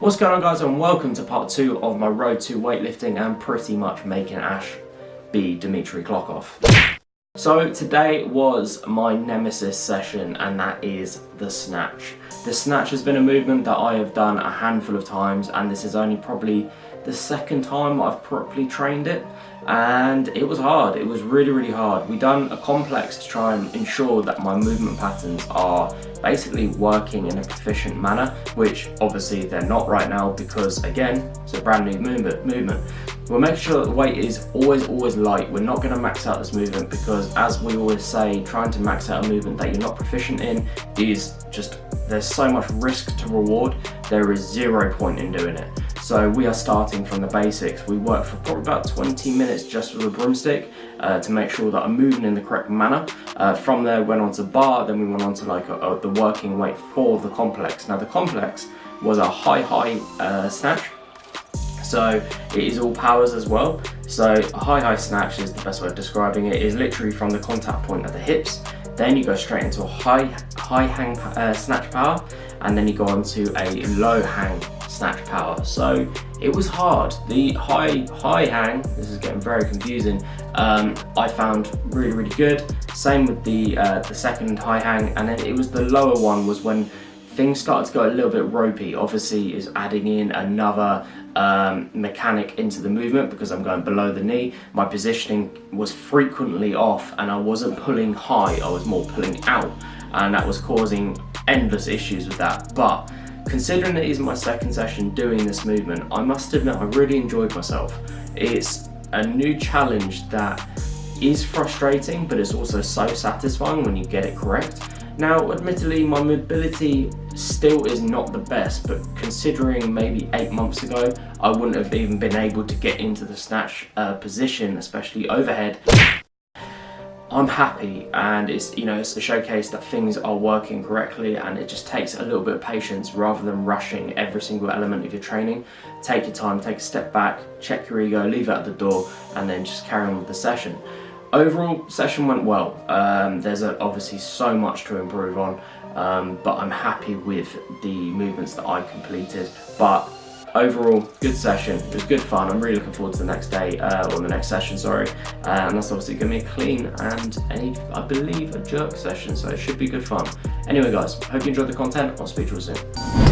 What's going on, guys, and welcome to part 2 of my road to weightlifting and pretty much making Ash be Dmitry Klokov. So today was my nemesis session, and that is the snatch. The snatch has been a movement that I have done a handful of times, and this is only probably the second time I've properly trained it, and it was hard. It was really hard. We done a complex to try and ensure that my movement patterns are basically working in a proficient manner, which obviously they're not right now because, again, it's a brand new movement. We'll make sure that the weight is always light. We're not going to max out this movement because, as we always say, trying to max out a movement that you're not proficient in is just, there's so much risk to reward. There is zero point in doing it. So we are starting from the basics. We work for probably about 20 minutes just with a broomstick to make sure that I'm moving in the correct manner. From there, went on to bar, then we went on to like the working weight for the complex. Now the complex was a high snatch. So it is all powers as well. So a high snatch is the best way of describing it. It is literally from the contact point at the hips. Then you go straight into a high hang snatch power, and then you go on to a low hang snatch power. So it was hard. The high hang, this is getting very confusing, I found really good. Same with the second high hang, and then it was the lower one was when things started to go a little bit ropey. Obviously is adding in another mechanic into the movement because I'm going below the knee. My positioning was frequently off and I wasn't pulling high, I was more pulling out, and that was causing endless issues with that. But considering it is my second session doing this movement, I must admit I really enjoyed myself. It's a new challenge that is frustrating, but it's also so satisfying when you get it correct. Now, admittedly, my mobility still is not the best, but considering maybe 8 months ago, I wouldn't have even been able to get into the snatch position, especially overhead. I'm happy, and it's, you know, it's a showcase that things are working correctly, and it just takes a little bit of patience rather than rushing every single element of your training. Take your time, take a step back, check your ego, leave it at the door, and then just carry on with the session. Overall, session went well. There's obviously so much to improve on, but I'm happy with the movements that I completed. But overall, good session. It was good fun. I'm really looking forward to the next day, or the next session, sorry. And that's obviously going to be a clean and I believe a jerk session, so it should be good fun. Anyway, guys, hope you enjoyed the content. I'll speak to you soon.